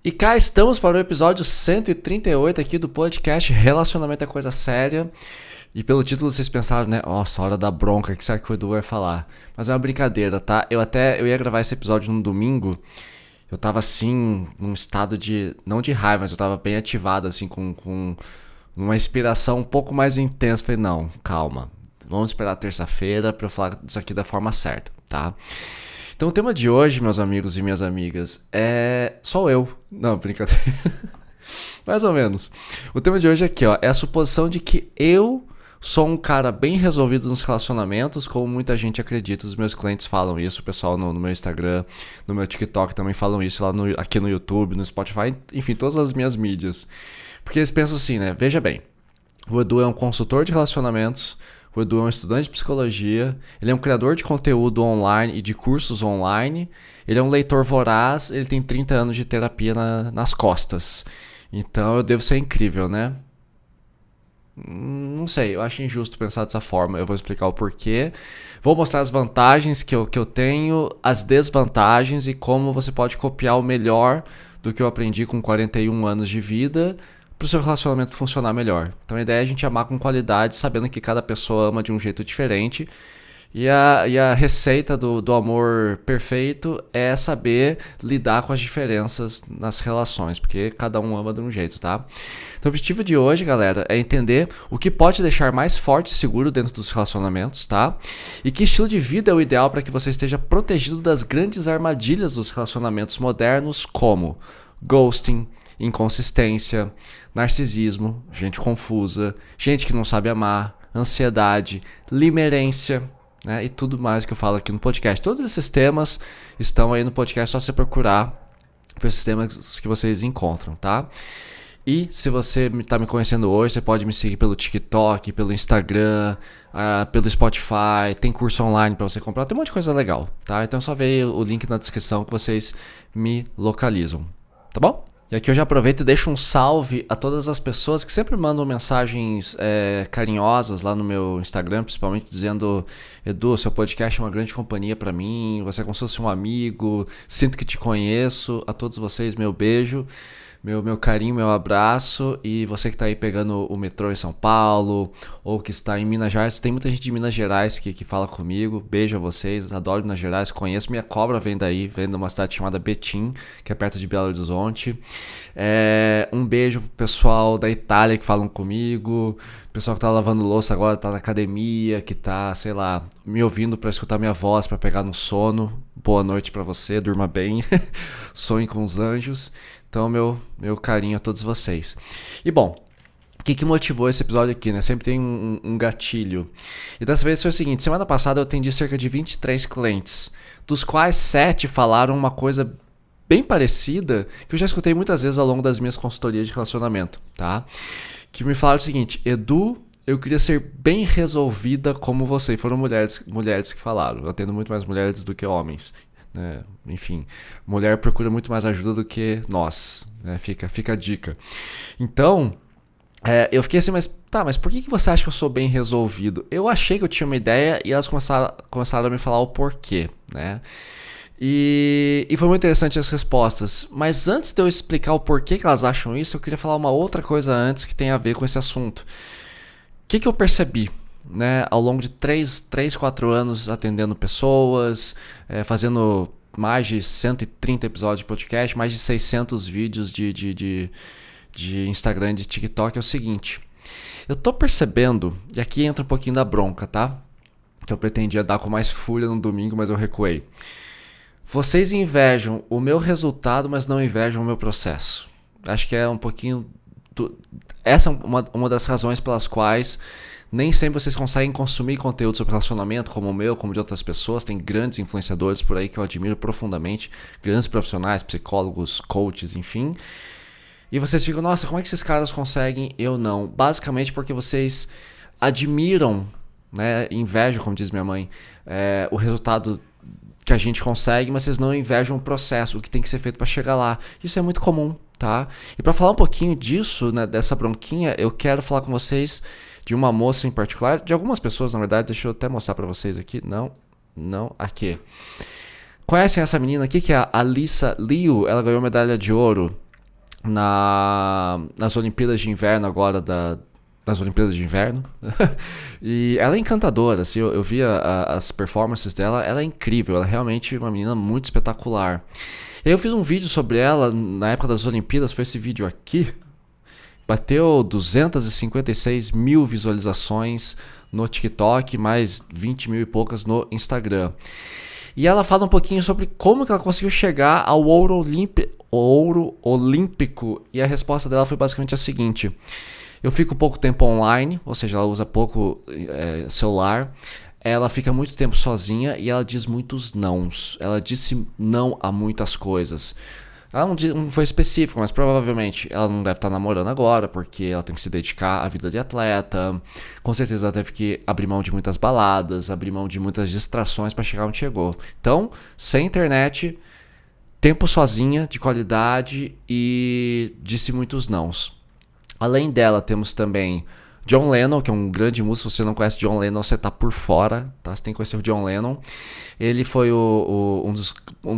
E cá estamos para o episódio 138 aqui do podcast Relacionamento é Coisa Séria. E pelo título vocês pensaram, né? Nossa, hora da bronca, o que será que o Edu vai falar? Mas é uma brincadeira, tá? Eu ia gravar esse episódio no domingo. Eu tava assim, num estado de... não de raiva, mas eu tava bem ativado, assim, com uma inspiração um pouco mais intensa. Falei, não, calma. Vamos esperar a terça-feira pra eu falar disso aqui da forma certa, tá? Então o tema de hoje, meus amigos e minhas amigas, é... sou eu. Não, brincadeira. Mais ou menos. O tema de hoje aqui, ó, é a suposição de que eu sou um cara bem resolvido nos relacionamentos, como muita gente acredita. Os meus clientes falam isso, o pessoal no meu Instagram, no meu TikTok também falam isso, lá aqui no YouTube, no Spotify, enfim, todas as minhas mídias. Porque eles pensam assim, né? Veja bem, o Edu é um consultor de relacionamentos, o Edu é um estudante de psicologia, ele é um criador de conteúdo online e de cursos online, ele é um leitor voraz, ele tem 30 anos de terapia nas costas. Então eu devo ser incrível, né? Não sei, eu acho injusto pensar dessa forma. Eu vou explicar o porquê. Vou mostrar as vantagens que eu tenho, as desvantagens e como você pode copiar o melhor do que eu aprendi com 41 anos de vida para o seu relacionamento funcionar melhor. Então a ideia é a gente amar com qualidade, sabendo que cada pessoa ama de um jeito diferente. E a receita do amor perfeito é saber lidar com as diferenças nas relações, porque cada um ama de um jeito, tá? Então o objetivo de hoje, galera, é entender o que pode te deixar mais forte e seguro dentro dos relacionamentos, tá? E que estilo de vida é o ideal para que você esteja protegido das grandes armadilhas dos relacionamentos modernos, como ghosting, inconsistência, narcisismo, gente confusa, gente que não sabe amar, ansiedade, limerência, né, e tudo mais que eu falo aqui no podcast. Todos esses temas estão aí no podcast, só você procurar por esses temas que vocês encontram, tá? E se você está me conhecendo hoje, você pode me seguir pelo TikTok, pelo Instagram, pelo Spotify, tem curso online para você comprar, tem um monte de coisa legal, tá? Então é só ver o link na descrição que vocês me localizam, tá bom? E aqui eu já aproveito e deixo um salve a todas as pessoas que sempre mandam mensagens carinhosas lá no meu Instagram, principalmente dizendo: Edu, seu podcast é uma grande companhia pra mim, você é como se fosse um amigo, sinto que te conheço. A todos vocês, meu beijo, meu carinho, meu abraço. E você que tá aí pegando o metrô em São Paulo, ou que está em Minas Gerais, tem muita gente de Minas Gerais que fala comigo. Beijo a vocês, adoro Minas Gerais, conheço. Minha cobra vem daí, vem de uma cidade chamada Betim, que é perto de Belo Horizonte. Um beijo pro pessoal da Itália que falam comigo, pessoal que tá lavando louça agora, tá na academia, que tá, sei lá, me ouvindo pra escutar minha voz, pra pegar no sono. Boa noite pra você, durma bem, sonhe com os anjos. Então meu carinho a todos vocês. E bom, o que motivou esse episódio aqui, né? Sempre tem um gatilho. E dessa vez foi o seguinte: semana passada eu atendi cerca de 23 clientes, dos quais 7 falaram uma coisa bem parecida que eu já escutei muitas vezes ao longo das minhas consultorias de relacionamento, tá? Que me falaram o seguinte: Edu, eu queria ser bem resolvida como você. E foram mulheres que falaram. Eu atendo muito mais mulheres do que homens, né? Enfim, mulher procura muito mais ajuda do que nós, né? Fica a dica. Então, eu fiquei assim, mas por que você acha que eu sou bem resolvido? Eu achei que eu tinha uma ideia e elas começaram a me falar o porquê, né? E foi muito interessante as respostas. Mas antes de eu explicar o porquê que elas acham isso, eu queria falar uma outra coisa antes que tem a ver com esse assunto. O que eu percebi, né, ao longo de 3, 4 anos atendendo pessoas, fazendo mais de 130 episódios de podcast, mais de 600 vídeos de Instagram e de TikTok, é o seguinte: eu tô percebendo, e aqui entra um pouquinho da bronca, tá? Que eu pretendia dar com mais fúria no domingo, mas eu recuei. Vocês invejam o meu resultado, mas não invejam o meu processo. Acho que é um pouquinho... Essa é uma das razões pelas quais nem sempre vocês conseguem consumir conteúdo sobre relacionamento como o meu, como de outras pessoas. Tem grandes influenciadores por aí que eu admiro profundamente, grandes profissionais, psicólogos, coaches, enfim. E vocês ficam: nossa, como é que esses caras conseguem? Eu não. Basicamente porque vocês admiram, né, invejam, como diz minha mãe, o resultado que a gente consegue, mas vocês não invejam o processo, o que tem que ser feito para chegar lá. Isso é muito comum, tá? E para falar um pouquinho disso, né, dessa bronquinha, eu quero falar com vocês de uma moça em particular, de algumas pessoas, na verdade. Deixa eu até mostrar para vocês aqui. Não, aqui. Conhecem essa menina aqui, que é a Alissa Liu? Ela ganhou medalha de ouro nas Olimpíadas de Inverno agora nas Olimpíadas de Inverno. E ela é encantadora, assim, eu vi as performances dela, ela é incrível, ela é realmente uma menina muito espetacular. E aí eu fiz um vídeo sobre ela na época das Olimpíadas, foi esse vídeo aqui. Bateu 256 mil visualizações no TikTok, mais 20 mil e poucas no Instagram. E ela fala um pouquinho sobre como que ela conseguiu chegar ao ouro olímpico. E a resposta dela foi basicamente a seguinte: eu fico pouco tempo online, ou seja, ela usa pouco celular. Ela fica muito tempo sozinha e ela diz muitos nãos. Ela disse não a muitas coisas. Ela não foi específico, mas provavelmente ela não deve estar namorando agora, porque ela tem que se dedicar à vida de atleta. Com certeza ela teve que abrir mão de muitas baladas, abrir mão de muitas distrações para chegar onde chegou. Então, sem internet, tempo sozinha, de qualidade, e disse muitos nãos. Além dela, temos também John Lennon, que é um grande músico. Se você não conhece John Lennon, você tá por fora, tá? Você tem que conhecer o John Lennon. Ele foi um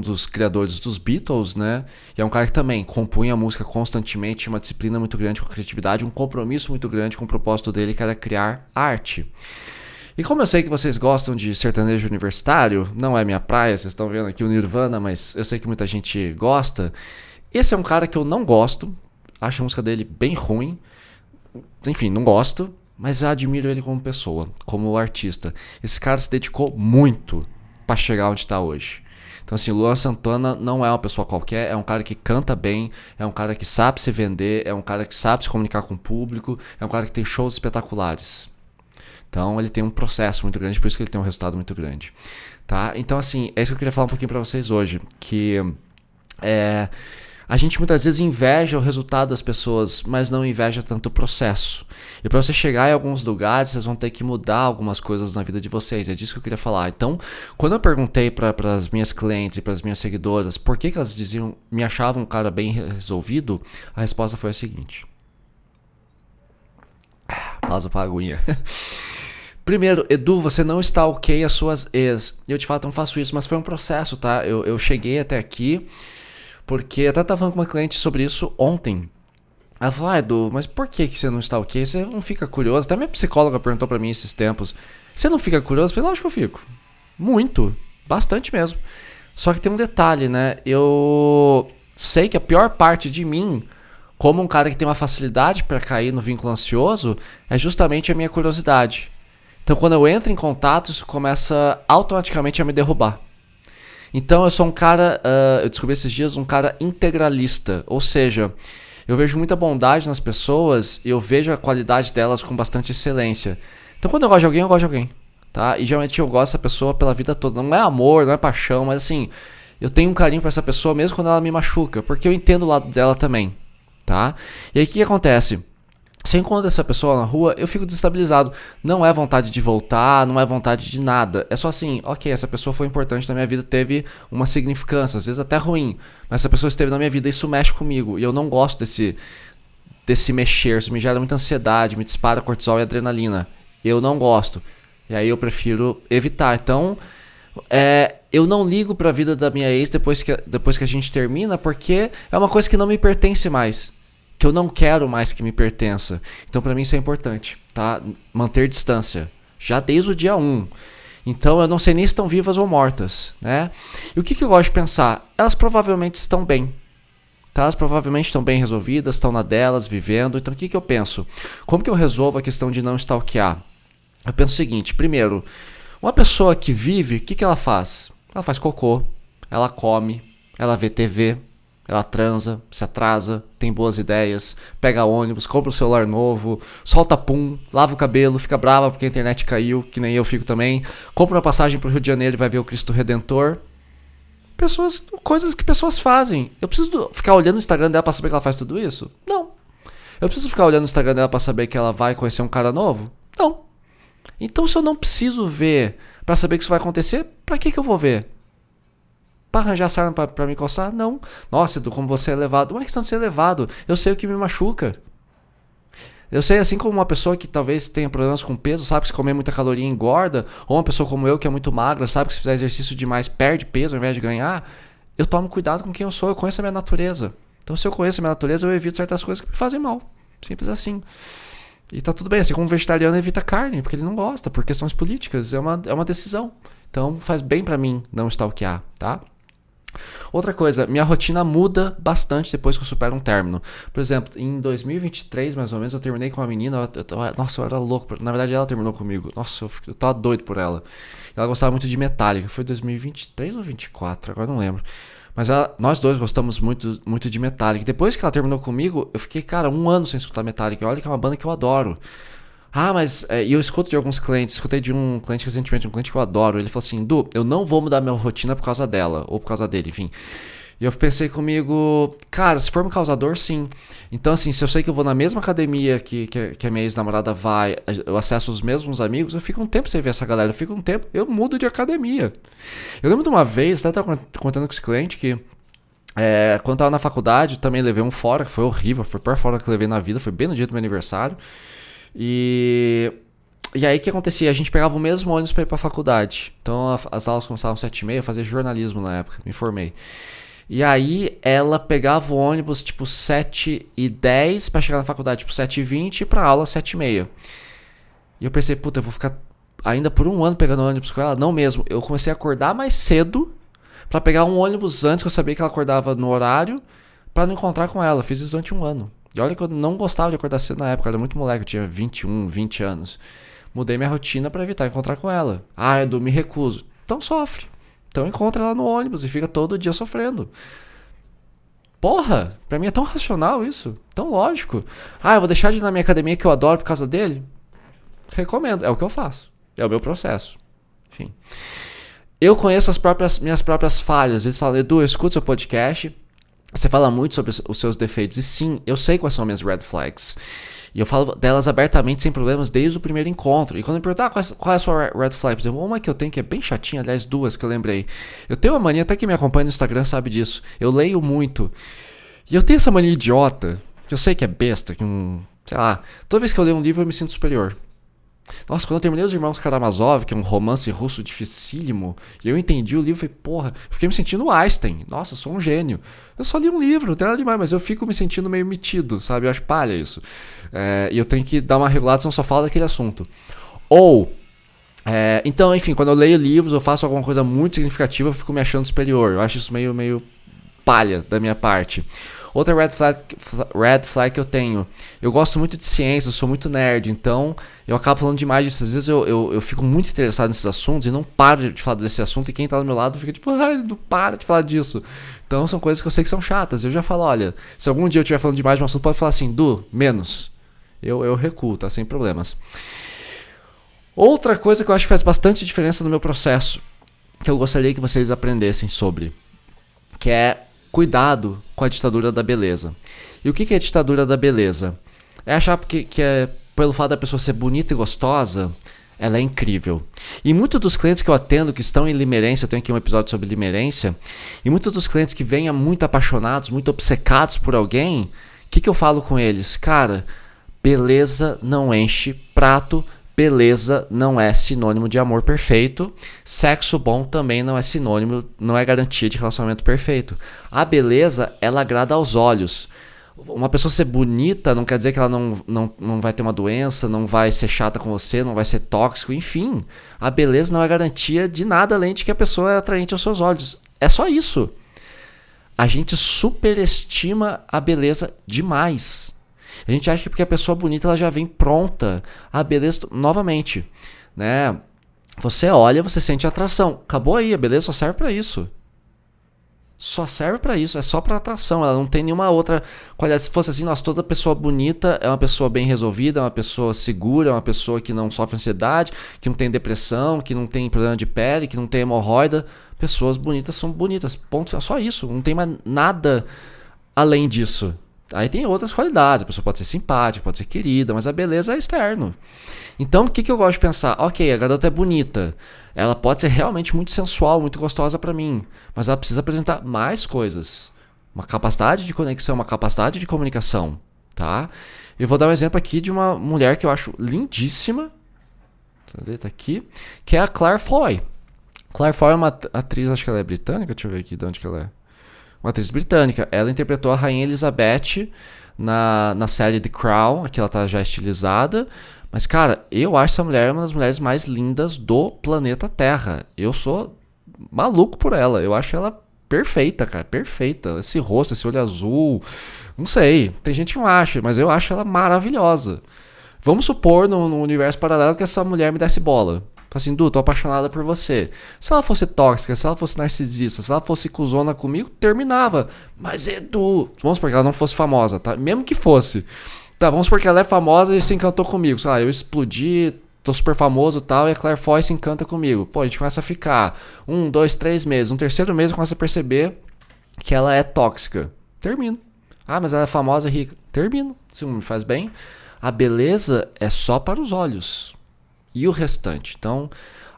dos criadores dos Beatles, né? E é um cara que também compunha música constantemente, tinha uma disciplina muito grande com a criatividade, um compromisso muito grande com o propósito dele, que era criar arte. E como eu sei que vocês gostam de sertanejo universitário, não é minha praia, vocês estão vendo aqui o Nirvana, mas eu sei que muita gente gosta. Esse é um cara que eu não gosto, acho a música dele bem ruim. Enfim, não gosto, mas eu admiro ele como pessoa, como artista. Esse cara se dedicou muito para chegar onde está hoje. Então assim, Luan Santana não é uma pessoa qualquer, é um cara que canta bem, é um cara que sabe se vender, é um cara que sabe se comunicar com o público, é um cara que tem shows espetaculares. Então ele tem um processo muito grande, por isso que ele tem um resultado muito grande. Tá? Então assim, é isso que eu queria falar um pouquinho para vocês hoje, que a gente muitas vezes inveja o resultado das pessoas, mas não inveja tanto o processo. E para você chegar em alguns lugares, vocês vão ter que mudar algumas coisas na vida de vocês. É disso que eu queria falar. Então, quando eu perguntei para as minhas clientes e para as minhas seguidoras por que elas me achavam um cara bem resolvido, a resposta foi a seguinte. Pausa para a aguinha. Primeiro, Edu, você não stalkeia as suas ex. Eu de fato não faço isso, mas foi um processo, tá? Eu cheguei até aqui porque até estava falando com uma cliente sobre isso ontem. Ela falou, Edu, mas por que você não stalkeia? Você não fica curioso? Até minha psicóloga perguntou pra mim esses tempos. Você não fica curioso? Eu falei, lógico que eu fico. Muito. Bastante mesmo. Só que tem um detalhe, né? Eu sei que a pior parte de mim, como um cara que tem uma facilidade para cair no vínculo ansioso, é justamente a minha curiosidade. Então quando eu entro em contato, isso começa automaticamente a me derrubar. Então eu sou um cara, eu descobri esses dias, um cara integralista. Ou seja, eu vejo muita bondade nas pessoas e eu vejo a qualidade delas com bastante excelência. Então quando eu gosto de alguém, eu gosto de alguém. Tá? E geralmente eu gosto dessa pessoa pela vida toda. Não é amor, não é paixão, mas assim, eu tenho um carinho por essa pessoa mesmo quando ela me machuca. Porque eu entendo o lado dela também. Tá? E aí o que acontece? Se eu encontro essa pessoa na rua, eu fico desestabilizado. Não é vontade de voltar, não é vontade de nada. É só assim, ok, essa pessoa foi importante na minha vida, teve uma significância, às vezes até ruim. Mas essa pessoa esteve na minha vida e isso mexe comigo. E eu não gosto desse mexer, isso me gera muita ansiedade, me dispara cortisol e adrenalina. Eu não gosto. E aí eu prefiro evitar. Então, eu não ligo pra vida da minha ex depois que a gente termina, porque é uma coisa que não me pertence mais. Que eu não quero mais que me pertença. Então pra mim isso é importante, tá? Manter distância. Já desde o dia 1. Então eu não sei nem se estão vivas ou mortas, né? E o que eu gosto de pensar? Elas provavelmente estão bem. Tá? Elas provavelmente estão bem resolvidas, estão na delas, vivendo. Então o que eu penso? Como que eu resolvo a questão de não stalkear? Eu penso o seguinte. Primeiro, uma pessoa que vive, o que ela faz? Ela faz cocô, ela come, ela vê TV, ela transa, se atrasa, tem boas ideias, pega ônibus, compra um celular novo, solta pum, lava o cabelo, fica brava porque a internet caiu, que nem eu fico também, compra uma passagem pro Rio de Janeiro e vai ver o Cristo Redentor. Coisas que pessoas fazem. Eu preciso ficar olhando o Instagram dela pra saber que ela faz tudo isso? Não. Eu preciso ficar olhando o Instagram dela pra saber que ela vai conhecer um cara novo? Não. Então se eu não preciso ver pra saber que isso vai acontecer, pra que eu vou ver? Pra arranjar sarna pra me coçar? Não. Nossa, Edu, como você é elevado. Não é questão de ser elevado. Eu sei o que me machuca. Eu sei, assim como uma pessoa que talvez tenha problemas com peso, sabe que se comer muita caloria engorda, ou uma pessoa como eu que é muito magra, sabe que se fizer exercício demais perde peso ao invés de ganhar, eu tomo cuidado com quem eu sou, eu conheço a minha natureza. Então se eu conheço a minha natureza, eu evito certas coisas que me fazem mal. Simples assim. E tá tudo bem, assim como um vegetariano evita carne, porque ele não gosta, por questões políticas, é uma decisão. Então faz bem pra mim não stalkear, tá? Outra coisa, minha rotina muda bastante depois que eu supero um término. Por exemplo, em 2023, mais ou menos, eu terminei com uma menina, nossa, eu era louco, na verdade ela terminou comigo, nossa, eu tava doido por ela. Ela gostava muito de Metallica, foi 2023 ou 2024, agora não lembro. Mas nós dois gostamos muito, muito de Metallica. Depois que ela terminou comigo, eu fiquei, cara, 1 ano sem escutar Metallica. Olha que é uma banda que eu adoro. Ah, mas... E eu escuto de alguns clientes. Escutei de um cliente recentemente, um cliente que eu adoro. Ele falou assim, Du, eu não vou mudar minha rotina por causa dela. Ou por causa dele, enfim. E eu pensei comigo, cara, se for um causador, sim. Então, assim, se eu sei que eu vou na mesma academia que a minha ex-namorada vai, eu acesso os mesmos amigos, eu fico um tempo sem ver essa galera. Eu mudo de academia. Eu lembro de uma vez, até tava contando com esse cliente que quando eu tava na faculdade, também levei um fora, que foi horrível, foi o pior fora que eu levei na vida, foi bem no dia do meu aniversário. E aí o que acontecia? A gente pegava o mesmo ônibus pra ir pra faculdade. Então as aulas começavam às 7h30, eu fazia jornalismo na época, me formei. E aí ela pegava o ônibus tipo 7h10 pra chegar na faculdade, tipo 7h20 e pra aula 7h30. E eu pensei, puta, eu vou ficar ainda por 1 ano pegando ônibus com ela? Não mesmo, eu comecei a acordar mais cedo pra pegar um ônibus antes, que eu sabia que ela acordava no horário, pra não encontrar com ela. Eu fiz isso durante 1 ano. E olha que eu não gostava de acordar cedo na época, eu era muito moleque, eu tinha 21, 20 anos. Mudei minha rotina pra evitar encontrar com ela. Ah, Edu, me recuso. Então sofre. Então encontra ela no ônibus e fica todo dia sofrendo. Porra, pra mim é tão racional isso, tão lógico. Ah, eu vou deixar de ir na minha academia que eu adoro por causa dele? Recomendo, é o que eu faço. É o meu processo. Enfim. Eu conheço minhas próprias falhas. Eles falam, Edu, eu escuto seu podcast, você fala muito sobre os seus defeitos. E sim, eu sei quais são minhas red flags. E eu falo delas abertamente, sem problemas, desde o primeiro encontro. E quando me perguntar qual é a sua red flag, eu uma que eu tenho que é bem chatinha, aliás, 2 que eu lembrei. Eu tenho uma mania, até que me acompanha no Instagram sabe disso. Eu leio muito. E eu tenho essa mania idiota, que eu sei que é besta, sei lá, toda vez que eu leio um livro eu me sinto superior. Nossa, quando eu terminei Os Irmãos Karamazov, que é um romance russo dificílimo, e eu entendi o livro, eu falei, porra, eu fiquei me sentindo Einstein. Nossa, eu sou um gênio. Eu só li um livro, não tem nada demais, mas eu fico me sentindo meio metido, sabe? Eu acho palha isso. E eu tenho que dar uma regulada, senão só falo daquele assunto. Então, enfim, quando eu leio livros, eu faço alguma coisa muito significativa, eu fico me achando superior. Eu acho isso meio palha da minha parte. Outra red flag que eu tenho. Eu gosto muito de ciência, eu sou muito nerd, então eu acabo falando demais disso. Às vezes eu fico muito interessado nesses assuntos e não paro de falar desse assunto, e quem tá do meu lado fica tipo, ai, não para de falar disso. Então são coisas que eu sei que são chatas. Eu já falo, olha, se algum dia eu estiver falando demais de um assunto, pode falar assim, Du, menos. Eu recuo, tá? Sem problemas. Outra coisa que eu acho que faz bastante diferença no meu processo, que eu gostaria que vocês aprendessem sobre, que é cuidado com a ditadura da beleza. E o que é a ditadura da beleza? É achar que pelo fato da pessoa ser bonita e gostosa, ela é incrível. E muitos dos clientes que eu atendo que estão em limerência, eu tenho aqui um episódio sobre limerência, e muitos dos clientes que vêm muito apaixonados, muito obcecados por alguém, o que eu falo com eles? Cara, beleza não enche prato, beleza não é sinônimo de amor perfeito. Sexo bom também não é sinônimo, não é garantia de relacionamento perfeito. A beleza, ela agrada aos olhos. Uma pessoa ser bonita não quer dizer que ela não vai ter uma doença, não vai ser chata com você, não vai ser tóxico, enfim. A beleza não é garantia de nada além de que a pessoa é atraente aos seus olhos. É só isso. A gente superestima a beleza demais. A gente acha que porque a pessoa é bonita ela já vem pronta. A beleza, novamente, né? Você olha, você sente atração. Acabou aí, a beleza só serve pra isso. Só serve pra isso, é só pra atração. Ela não tem nenhuma outra qualidade. Se fosse assim, nossa, toda pessoa bonita é uma pessoa bem resolvida, é uma pessoa segura, é uma pessoa que não sofre ansiedade, que não tem depressão, que não tem problema de pele, que não tem hemorroida. Pessoas bonitas são bonitas, ponto. É só isso, não tem mais nada além disso. Aí tem outras qualidades, a pessoa pode ser simpática, pode ser querida, mas a beleza é externo. Então o que eu gosto de pensar? Ok, a garota é bonita, ela pode ser realmente muito sensual, muito gostosa pra mim, mas ela precisa apresentar mais coisas. Uma capacidade de conexão, uma capacidade de comunicação, tá? Eu vou dar um exemplo aqui de uma mulher que eu acho lindíssima, tá aqui, que é a Claire Foy. Claire Foy é uma atriz, acho que ela é britânica, deixa eu ver aqui de onde que ela é. Uma atriz britânica. Ela interpretou a Rainha Elizabeth na série The Crown, aqui ela tá já estilizada. Mas, cara, eu acho essa mulher uma das mulheres mais lindas do planeta Terra. Eu sou maluco por ela. Eu acho ela perfeita, cara. Perfeita. Esse rosto, esse olho azul. Não sei. Tem gente que não acha, mas eu acho ela maravilhosa. Vamos supor no universo paralelo que essa mulher me desse bola. Assim, Du, tô apaixonada por você. Se ela fosse tóxica, se ela fosse narcisista, se ela fosse cuzona comigo, terminava. Mas Edu, vamos supor que ela não fosse famosa, tá? Mesmo que fosse. Tá, vamos supor que ela é famosa e se encantou comigo. Sei lá, eu explodi, tô super famoso e tal, e a Claire Foy se encanta comigo. Pô, a gente começa a ficar 1, 2, 3 meses. No terceiro mês eu começo a perceber que ela é tóxica. Termino. Ah, mas ela é famosa e rica. Termino. Se não me faz bem. A beleza é só para os olhos. E o restante? Então,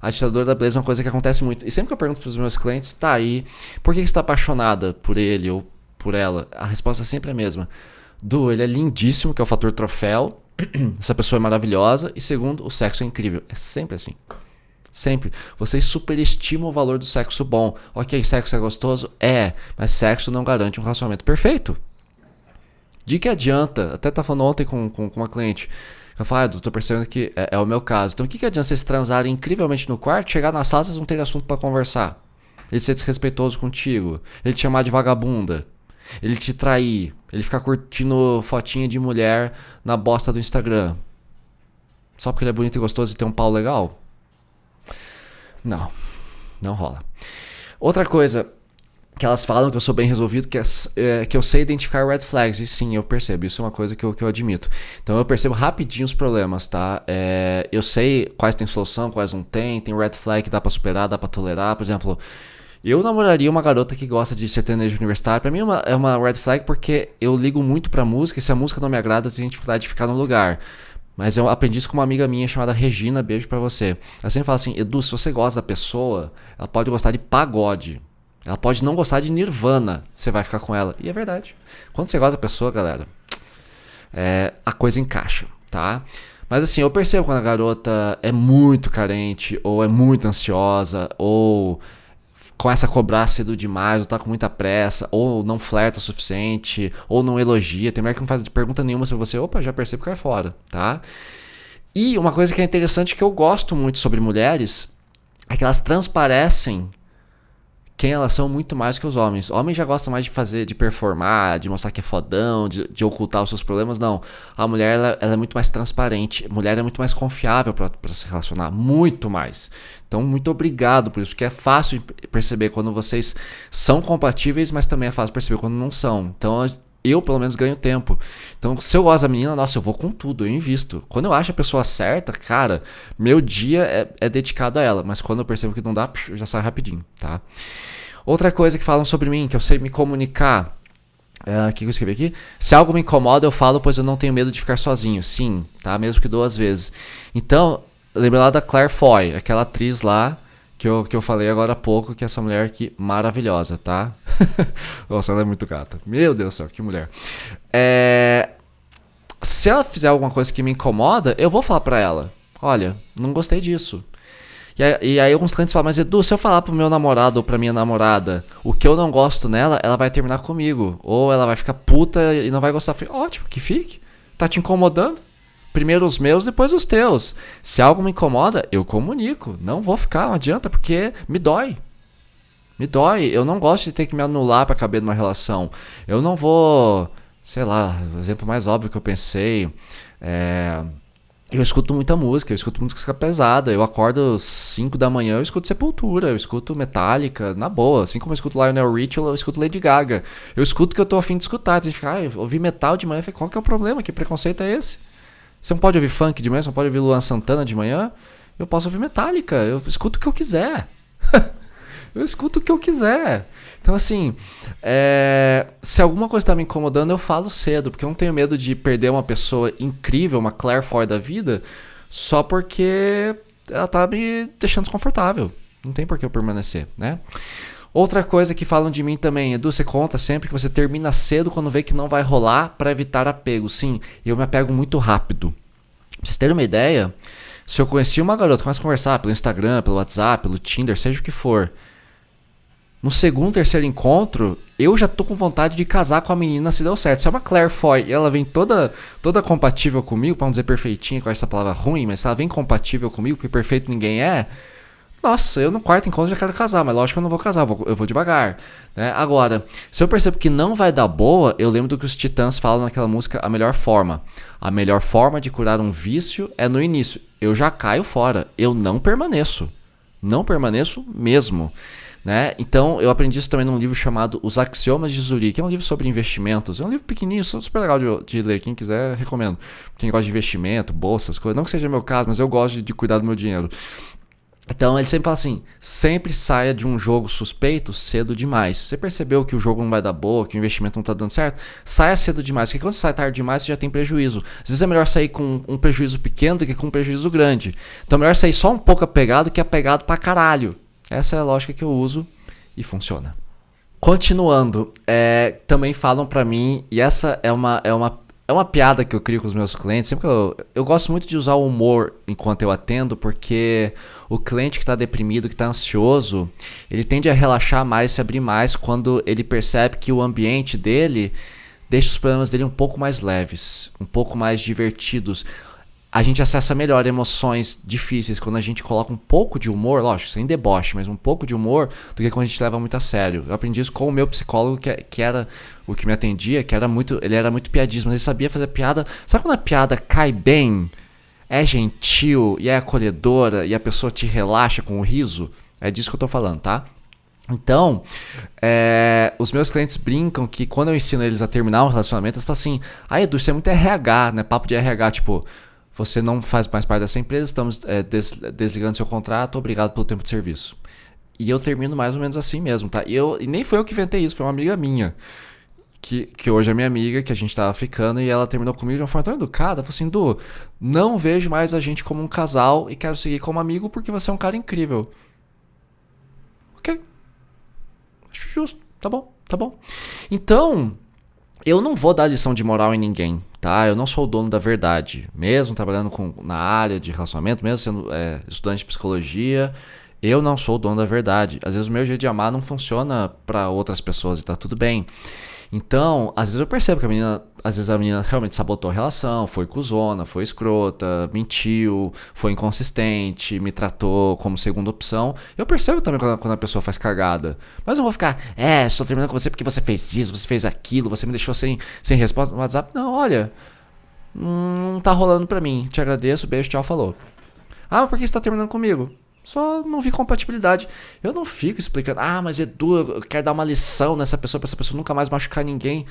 a ditadura da beleza é uma coisa que acontece muito. E sempre que eu pergunto para os meus clientes, tá aí, por que você está apaixonada por ele ou por ela? A resposta é sempre a mesma. Du, ele é lindíssimo, que é o fator troféu. Essa pessoa é maravilhosa. E segundo, o sexo é incrível. É sempre assim. Sempre. Vocês superestimam o valor do sexo bom. Ok, sexo é gostoso? É. Mas sexo não garante um relacionamento perfeito. De que adianta? Até tá falando ontem com uma cliente. Eu falo, tô percebendo que é o meu caso. Então o que adianta vocês transarem incrivelmente no quarto, chegar na sala, vocês não terem assunto pra conversar? Ele ser desrespeitoso contigo, ele te chamar de vagabunda, ele te trair, ele ficar curtindo fotinha de mulher na bosta do Instagram. Só porque ele é bonito e gostoso e tem um pau legal? Não, não rola. Outra coisa que elas falam que eu sou bem resolvido, que eu sei identificar red flags. E sim, eu percebo. Isso é uma coisa que eu admito. Então eu percebo rapidinho os problemas, tá? Eu sei quais tem solução, quais não tem. Tem red flag que dá pra superar, dá pra tolerar. Por exemplo, eu namoraria uma garota que gosta de sertanejo universitário. Pra mim é uma red flag porque eu ligo muito pra música. E se a música não me agrada, eu tenho dificuldade de ficar no lugar. Mas eu aprendi isso com uma amiga minha chamada Regina. Beijo pra você. Ela sempre fala assim, Edu, se você gosta da pessoa, ela pode gostar de pagode. Ela pode não gostar de Nirvana, você vai ficar com ela. E é verdade. Quando você gosta da pessoa, galera, a coisa encaixa, tá? Mas assim, eu percebo quando a garota é muito carente, ou é muito ansiosa, ou começa a cobrar cedo demais, ou tá com muita pressa, ou não flerta o suficiente, ou não elogia. Tem mulher que não faz pergunta nenhuma sobre você. Opa, já percebo que cai fora, tá? E uma coisa que é interessante que eu gosto muito sobre mulheres é que elas transparecem quem elas são muito mais que os homens. Homem já gosta mais de fazer, de performar, de mostrar que é fodão, de ocultar os seus problemas. Não. A mulher ela é muito mais transparente. A mulher é muito mais confiável para se relacionar. Muito mais. Então, muito obrigado por isso. Porque é fácil perceber quando vocês são compatíveis, mas também é fácil perceber quando não são. Então, eu pelo menos ganho tempo. Então, se eu gosto da menina, nossa, eu vou com tudo, eu invisto. Quando eu acho a pessoa certa, cara, meu dia é dedicado a ela. Mas quando eu percebo que não dá, eu já saio rapidinho, tá? Outra coisa que falam sobre mim, que eu sei me comunicar. O que eu escrevi aqui? Se algo me incomoda, eu falo, pois eu não tenho medo de ficar sozinho. Sim, tá? Mesmo que 2 vezes. Então, lembra lá da Claire Foy, aquela atriz lá que eu falei agora há pouco, que é essa mulher aqui maravilhosa, tá? Nossa, ela é muito gata. Meu Deus do céu, que mulher. Se ela fizer alguma coisa que me incomoda, eu vou falar pra ela. Olha, não gostei disso. E aí alguns clientes falam, mas Edu, se eu falar pro meu namorado ou pra minha namorada o que eu não gosto nela, ela vai terminar comigo. Ou ela vai ficar puta e não vai gostar. Ótimo, que fique. Tá te incomodando? Primeiro os meus, depois os teus. Se algo me incomoda, eu comunico. Não vou ficar, não adianta, porque me dói. Me dói. Eu não gosto de ter que me anular pra caber numa relação. Eu não vou... Sei lá, o exemplo mais óbvio que eu pensei eu escuto muita música, eu escuto música pesada. Eu acordo 5 da manhã, eu escuto Sepultura, eu escuto Metallica, na boa. Assim como eu escuto Lionel Richie, eu escuto Lady Gaga. Eu escuto o que eu tô afim de escutar. Tem gente que fica, eu ouvi metal de manhã. Eu falei, qual que é o problema? Que preconceito é esse? Você não pode ouvir funk de manhã, você não pode ouvir Luan Santana de manhã? Eu posso ouvir Metallica, eu escuto o que eu quiser. Eu escuto o que eu quiser. Então, assim, se alguma coisa tá me incomodando, eu falo cedo, porque eu não tenho medo de perder uma pessoa incrível, uma Claire Foy da vida, só porque ela tá me deixando desconfortável. Não tem por que eu permanecer, né? Outra coisa que falam de mim também, Edu, você conta sempre que você termina cedo quando vê que não vai rolar para evitar apego. Sim, eu me apego muito rápido. Pra vocês terem uma ideia, se eu conheci uma garota, começo a conversar pelo Instagram, pelo WhatsApp, pelo Tinder, seja o que for, No segundo, terceiro encontro, eu já tô com vontade de casar com a menina se deu certo. Se é uma Claire Foy e ela vem toda compatível comigo, pra não dizer perfeitinha com essa palavra ruim, mas se ela vem compatível comigo, porque perfeito ninguém é, nossa, eu no quarto encontro já quero casar, mas lógico que eu não vou casar, eu vou devagar. Né? Agora, se eu percebo que não vai dar boa, eu lembro do que os Titãs falam naquela música A Melhor Forma. A melhor forma de curar um vício é no início. Eu já caio fora, eu não permaneço. Não permaneço mesmo. Né? Então, eu aprendi isso também num livro chamado Os Axiomas de Zurique, que é um livro sobre investimentos. É um livro pequenininho, super legal de ler. Quem quiser, recomendo. Quem gosta de investimento, bolsas, coisas. Não que seja meu caso, mas eu gosto de cuidar do meu dinheiro. Então ele sempre fala assim, sempre saia de um jogo suspeito cedo demais. Você percebeu que o jogo não vai dar boa, que o investimento não está dando certo? Saia cedo demais, porque quando você sai tarde demais você já tem prejuízo. Às vezes é melhor sair com um prejuízo pequeno do que com um prejuízo grande. Então é melhor sair só um pouco apegado que apegado pra caralho. Essa é a lógica que eu uso e funciona. Continuando, também falam pra mim, e essa é uma piada que eu crio com os meus clientes. Sempre que eu gosto muito de usar o humor enquanto eu atendo, porque o cliente que está deprimido, que está ansioso, ele tende a relaxar mais, se abrir mais quando ele percebe que o ambiente dele deixa os problemas dele um pouco mais leves, um pouco mais divertidos. A gente acessa melhor emoções difíceis quando a gente coloca um pouco de humor, lógico, sem deboche, mas um pouco de humor, do que quando a gente leva muito a sério. Eu aprendi isso com o meu psicólogo, que era o que me atendia, ele era muito piadismo, mas ele sabia fazer piada. Sabe quando a piada cai bem, é gentil e é acolhedora e a pessoa te relaxa com o riso? É disso que eu tô falando, tá? Então, os meus clientes brincam que quando eu ensino eles a terminar um relacionamento, eles falam assim, Edu, isso é muito RH, né? Papo de RH, tipo, você não faz mais parte dessa empresa, estamos desligando seu contrato, obrigado pelo tempo de serviço. E eu termino mais ou menos assim mesmo, tá? E nem foi eu que inventei isso, foi uma amiga minha, que hoje é minha amiga, que a gente tava ficando, e ela terminou comigo de uma forma tão educada, falou assim, Du, não vejo mais a gente como um casal e quero seguir como amigo porque você é um cara incrível. Ok. Acho justo, tá bom. Então, eu não vou dar lição de moral em ninguém, tá? Eu não sou o dono da verdade. Mesmo trabalhando na área de relacionamento, mesmo sendo estudante de psicologia, eu não sou o dono da verdade. Às vezes o meu jeito de amar não funciona para outras pessoas e tá tudo bem. Então, às vezes eu percebo que às vezes a menina realmente sabotou a relação, foi cuzona, foi escrota, mentiu, foi inconsistente, me tratou como segunda opção. Eu percebo também quando a pessoa faz cagada. Mas eu não vou ficar, estou terminando com você porque você fez isso, você fez aquilo, você me deixou sem resposta no WhatsApp. Não, olha, não tá rolando pra mim. Te agradeço, beijo, tchau, falou. Ah, mas por que você tá terminando comigo? Só não vi compatibilidade. Eu não fico explicando, mas Edu, eu quero dar uma lição nessa pessoa, pra essa pessoa nunca mais machucar ninguém.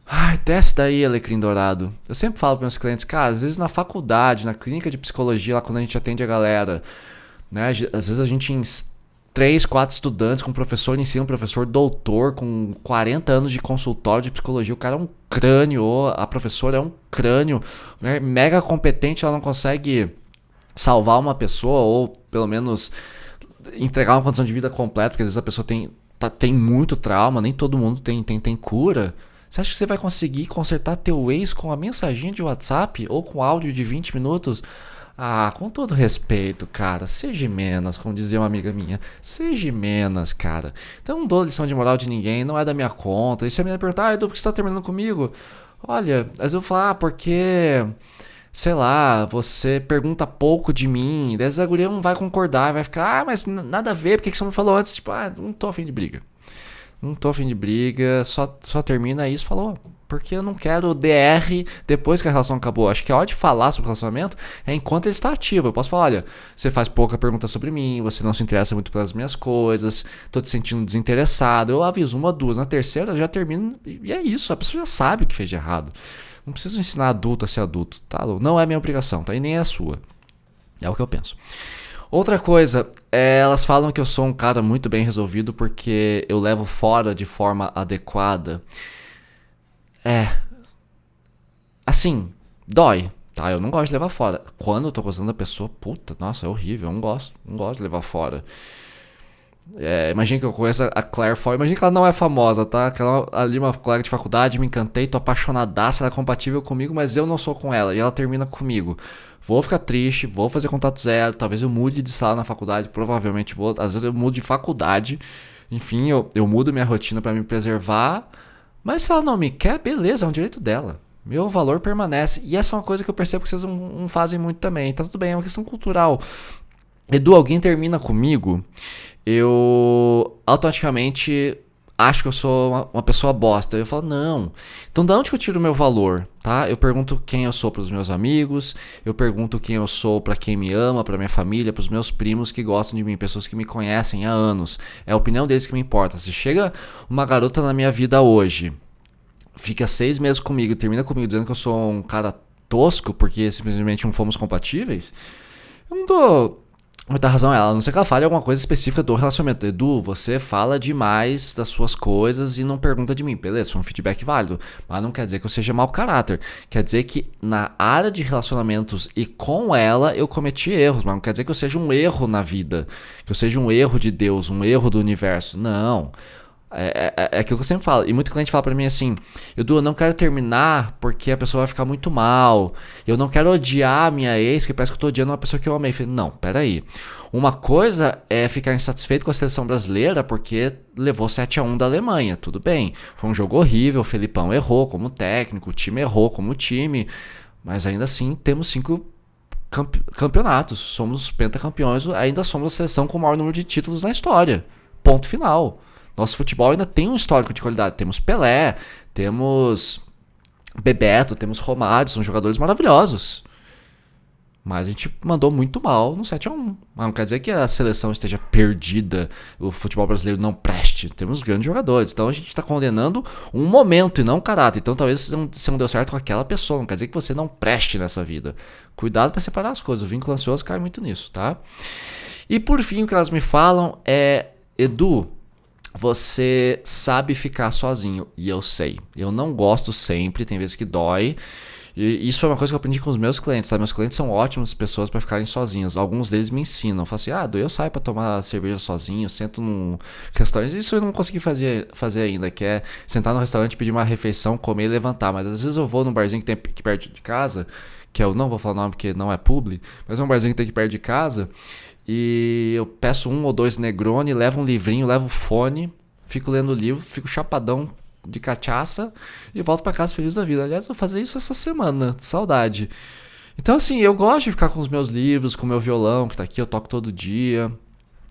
Ai, desce daí, alecrim dourado. Eu sempre falo para meus clientes, cara, às vezes na faculdade, na clínica de psicologia, lá quando a gente atende a galera, né? Às vezes a gente tem 3, 4 estudantes com um professor em cima, um professor doutor, com 40 anos de consultório de psicologia. O cara é um crânio, a professora é um crânio, mega competente, ela não consegue salvar uma pessoa ou pelo menos entregar uma condição de vida completa, porque às vezes a pessoa tem muito trauma, nem todo mundo tem cura. Você acha que você vai conseguir consertar teu ex com a mensaginha de WhatsApp ou com áudio de 20 minutos? Com todo respeito, cara, seja menos, como dizia uma amiga minha, seja menos, cara. Então não dou lição de moral de ninguém, não é da minha conta. E se a menina perguntar, Edu, por que você tá terminando comigo? Olha, às vezes eu vou falar, porque... sei lá, você pergunta pouco de mim, daí a guria não vai concordar, vai ficar, mas nada a ver, por que você não me falou antes? Tipo, não tô afim de briga. Não tô afim de briga, só termina isso, falou. Porque eu não quero DR depois que a relação acabou. Acho que a hora de falar sobre o relacionamento é enquanto ele está ativo. Eu posso falar, olha, você faz pouca pergunta sobre mim, você não se interessa muito pelas minhas coisas, tô te sentindo desinteressado. Eu aviso 1, 2, na terceira já termino e é isso, a pessoa já sabe o que fez de errado. Não preciso ensinar adulto a ser adulto, tá? Não é minha obrigação, tá? E nem é a sua. É o que eu penso. Outra coisa, elas falam que eu sou um cara muito bem resolvido porque eu levo fora de forma adequada. Assim, dói, tá? Eu não gosto de levar fora. Quando eu tô gostando da pessoa, puta, nossa, é horrível, eu não gosto de levar fora. Imagina que eu conheço a Claire Foy. Imagina que ela não é famosa, tá? Que ela ali uma colega de faculdade, me encantei, tô apaixonadaça, ela é compatível comigo, mas eu não sou com ela, e ela termina comigo. Vou ficar triste, vou fazer contato zero, talvez eu mude de sala na faculdade, provavelmente vou, às vezes eu mudo de faculdade Enfim, eu mudo minha rotina pra me preservar. Mas se ela não me quer, beleza, é um direito dela. Meu valor permanece. E essa é uma coisa que eu percebo que vocês não fazem muito também. Tá tudo bem, é uma questão cultural. Edu, alguém termina comigo, eu automaticamente acho que eu sou uma pessoa bosta. Eu falo, não. Então, de onde que eu tiro o meu valor? Tá? Eu pergunto quem eu sou para os meus amigos, eu pergunto quem eu sou para quem me ama, para minha família, para os meus primos que gostam de mim, pessoas que me conhecem há anos. É a opinião deles que me importa. Se chega uma garota na minha vida hoje, fica 6 meses comigo, termina comigo dizendo que eu sou um cara tosco porque simplesmente não fomos compatíveis, eu não dou muita razão a ela, a não ser que ela fale alguma coisa específica do relacionamento. Edu, você fala demais das suas coisas e não pergunta de mim. Beleza, foi um feedback válido, mas não quer dizer que eu seja mau caráter. Quer dizer que na área de relacionamentos e com ela eu cometi erros, mas não quer dizer que eu seja um erro na vida, que eu seja um erro de Deus, um erro do universo. Não. É aquilo que eu sempre falo. E muito cliente fala pra mim assim: Edu, eu não quero terminar porque a pessoa vai ficar muito mal. Eu não quero odiar a minha ex, que parece que eu tô odiando uma pessoa que eu amei. Eu falei, não, peraí. Uma coisa é ficar insatisfeito com a seleção brasileira porque levou 7-1 da Alemanha. Tudo bem. Foi um jogo horrível. O Felipão errou como técnico, o time errou como time. Mas ainda assim, temos 5 campeonatos. Somos pentacampeões. Ainda somos a seleção com o maior número de títulos na história. Ponto final. Nosso futebol ainda tem um histórico de qualidade. Temos Pelé, temos Bebeto, temos Romário, são jogadores maravilhosos. Mas a gente mandou muito mal no 7-1. Mas não quer dizer que a seleção esteja perdida, o futebol brasileiro não preste. Temos grandes jogadores. Então a gente está condenando um momento e não um caráter. Então talvez você não deu certo com aquela pessoa. Não quer dizer que você não preste nessa vida. Cuidado para separar as coisas. O vínculo ansioso cai muito nisso, tá? E por fim, o que elas me falam é: Edu, você sabe ficar sozinho. E eu sei. Eu não gosto sempre, tem vezes que dói. E isso é uma coisa que eu aprendi com os meus clientes, tá? Meus clientes são ótimas pessoas para ficarem sozinhos. Alguns deles me ensinam. Falam assim, Edu, eu saio para tomar cerveja sozinho, sento num restaurante. Isso eu não consegui fazer ainda, que é sentar no restaurante, pedir uma refeição, comer e levantar. Mas às vezes eu vou num barzinho que tem aqui perto de casa, que eu não vou falar o nome porque não é publi, mas é um barzinho que tem aqui perto de casa. E eu peço 1 ou 2 Negroni, levo um livrinho, levo fone, fico lendo o livro, fico chapadão de cachaça e volto pra casa feliz da vida. Aliás, eu vou fazer isso essa semana, saudade. Então assim, eu gosto de ficar com os meus livros, com o meu violão que tá aqui, eu toco todo dia.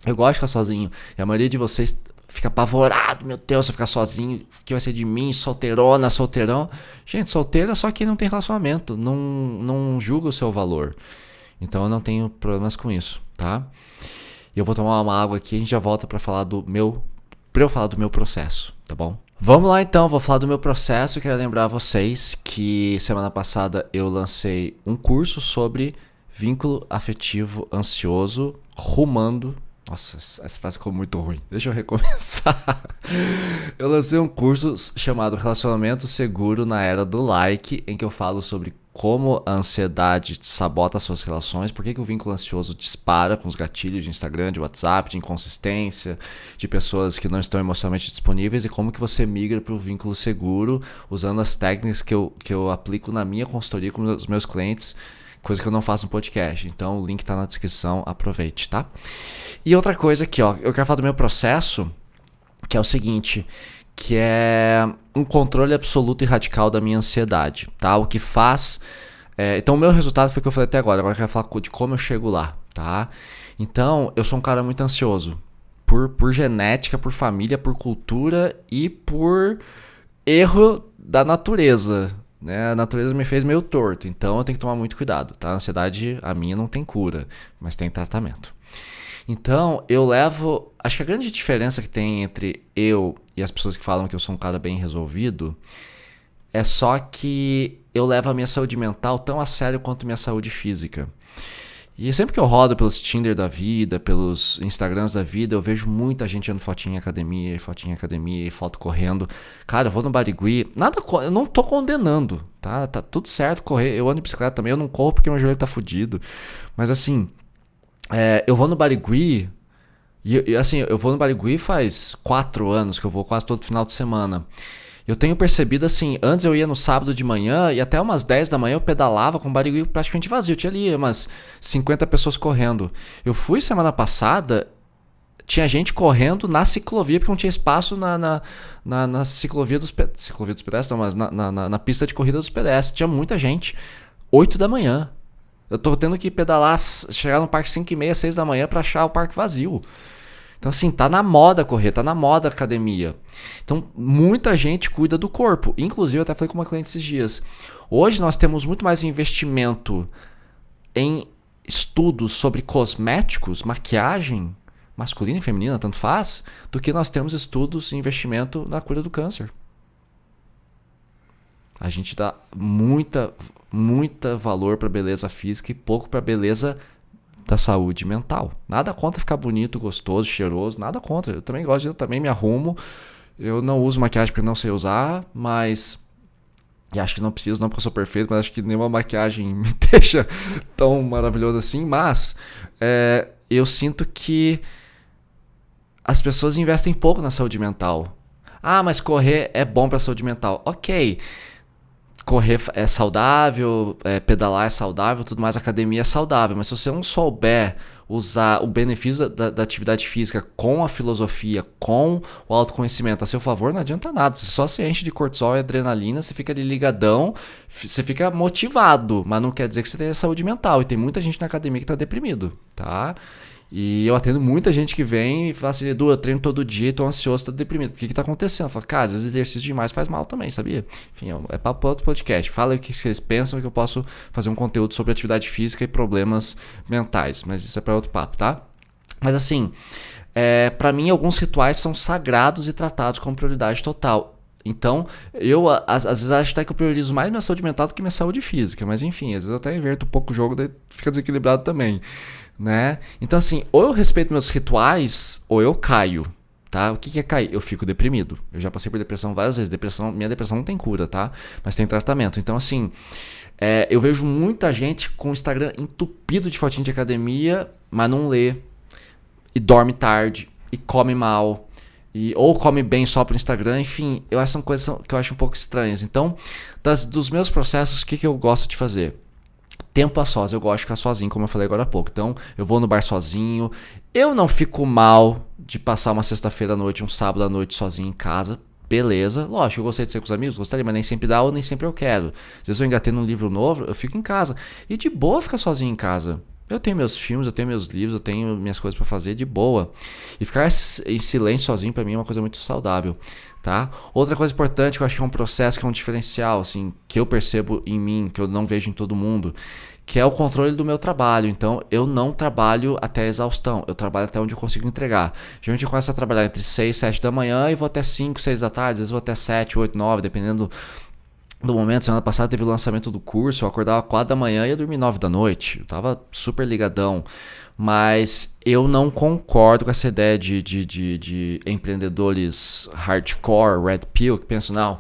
Eu gosto de ficar sozinho. E a maioria de vocês fica apavorado, meu Deus, se eu ficar sozinho, o que vai ser de mim, solteirona, solteirão. Gente, solteiro é só quem não tem relacionamento, não julga o seu valor. Então eu não tenho problemas com isso, tá? E eu vou tomar uma água aqui e a gente já volta pra eu falar do meu processo, tá bom? Vamos lá então, vou falar do meu processo. Eu quero lembrar a vocês que semana passada eu lancei um curso sobre vínculo afetivo ansioso, rumando. Nossa, essa frase ficou muito ruim. Deixa eu recomeçar. Eu lancei um curso chamado Relacionamento Seguro na Era do Like, em que eu falo sobre como a ansiedade sabota as suas relações, por que o vínculo ansioso dispara com os gatilhos de Instagram, de WhatsApp, de inconsistência, de pessoas que não estão emocionalmente disponíveis, e como que você migra para o vínculo seguro usando as técnicas que eu aplico na minha consultoria com os meus clientes, coisa que eu não faço no podcast. Então o link tá na descrição, aproveite, tá? E outra coisa aqui, ó, eu quero falar do meu processo, que é o seguinte, que é um controle absoluto e radical da minha ansiedade, tá? O que faz... então o meu resultado foi o que eu falei até agora eu quero falar de como eu chego lá, tá? Então, eu sou um cara muito ansioso, por genética, por família, por cultura e por erro da natureza, né? A natureza me fez meio torto, então eu tenho que tomar muito cuidado, tá? A ansiedade, a minha não tem cura, mas tem tratamento. Então, eu levo... Acho que a grande diferença que tem entre eu e as pessoas que falam que eu sou um cara bem resolvido é só que eu levo a minha saúde mental tão a sério quanto minha saúde física. E sempre que eu rodo pelos Tinder da vida, pelos Instagrams da vida, eu vejo muita gente tirando fotinha em academia, e foto correndo. Cara, eu vou no Barigui, eu não tô condenando, tá? Tá tudo certo correr. Eu ando de bicicleta também, eu não corro porque meu joelho tá fudido. Mas assim... eu vou no Barigui e assim, eu vou no Barigui faz 4 anos que eu vou quase todo final de semana. Eu tenho percebido assim, antes eu ia no sábado de manhã e até umas 10 da manhã eu pedalava com o Barigui praticamente vazio. Tinha ali umas 50 pessoas correndo. Eu fui semana passada, tinha gente correndo na ciclovia, porque não tinha espaço na ciclovia ciclovia dos pedestres, não, mas na pista de corrida dos pedestres. Tinha muita gente. 8 da manhã. Eu tô tendo que pedalar, chegar no parque 5h30, 6 da manhã pra achar o parque vazio. Então, assim, tá na moda correr, tá na moda academia. Então, muita gente cuida do corpo. Inclusive, eu até falei com uma cliente esses dias. Hoje nós temos muito mais investimento em estudos sobre cosméticos, maquiagem, masculina e feminina, tanto faz, do que nós temos estudos e investimento na cura do câncer. A gente dá muita valor para beleza física e pouco para beleza da saúde mental. Nada contra ficar bonito, gostoso, cheiroso, nada contra. Eu também gosto, eu também me arrumo. Eu não uso maquiagem porque não sei usar, mas... E acho que não preciso, não porque eu sou perfeito, mas acho que nenhuma maquiagem me deixa tão maravilhoso assim. Mas eu sinto que as pessoas investem pouco na saúde mental. Ah, mas correr é bom para a saúde mental. Ok, correr é saudável, pedalar é saudável, tudo mais, academia é saudável. Mas se você não souber usar o benefício da atividade física com a filosofia, com o autoconhecimento a seu favor, não adianta nada. Você só se enche de cortisol e adrenalina, você fica ali ligadão, você fica motivado, mas não quer dizer que você tenha saúde mental. E tem muita gente na academia que está deprimido, tá? E eu atendo muita gente que vem e fala assim, Edu, eu treino todo dia e tô ansioso, tô deprimido. O que tá acontecendo? Eu falo, cara, às vezes exercício demais faz mal também, sabia? Enfim, é papo para outro podcast. Fala aí o que vocês pensam que eu posso fazer um conteúdo sobre atividade física e problemas mentais. Mas isso é para outro papo, tá? Mas assim, para mim alguns rituais são sagrados e tratados como prioridade total. Então, eu às vezes acho até que eu priorizo mais minha saúde mental do que minha saúde física. Mas enfim, às vezes eu até inverto um pouco o jogo, daí fica desequilibrado também. Né? Então assim, ou eu respeito meus rituais, ou eu caio, tá? O que é cair? Eu fico deprimido. Eu já passei por depressão várias vezes. Minha depressão não tem cura, tá? Mas tem tratamento. Então assim, eu vejo muita gente com o Instagram entupido de fotinho de academia, mas não lê, e dorme tarde, e come mal, ou come bem só pro Instagram. Enfim, eu acho que são coisas que eu acho um pouco estranhas. Então, dos meus processos, o que eu gosto de fazer? Tempo a sós, eu gosto de ficar sozinho, como eu falei agora há pouco. Então, eu vou no bar sozinho. Eu não fico mal de passar uma sexta-feira à noite, um sábado à noite sozinho em casa. Beleza. Lógico, eu gostei de ser com os amigos, gostaria, mas nem sempre dá ou nem sempre eu quero. Às vezes eu engatei num livro novo, eu fico em casa. E de boa ficar sozinho em casa. Eu tenho meus filmes, eu tenho meus livros, eu tenho minhas coisas pra fazer de boa. E ficar em silêncio sozinho pra mim é uma coisa muito saudável, tá? Outra coisa importante que eu acho que é um processo, que é um diferencial, assim, que eu percebo em mim, que eu não vejo em todo mundo, que é o controle do meu trabalho. Então, eu não trabalho até a exaustão, eu trabalho até onde eu consigo entregar. Geralmente eu começo a trabalhar entre 6 e 7 da manhã e vou até 5, 6 da tarde, às vezes vou até 7, 8, 9, dependendo do momento. Semana passada teve o lançamento do curso, eu acordava 4 da manhã e ia dormir 9 da noite. Eu tava super ligadão. Mas eu não concordo com essa ideia de empreendedores hardcore, red pill, que pensam, não,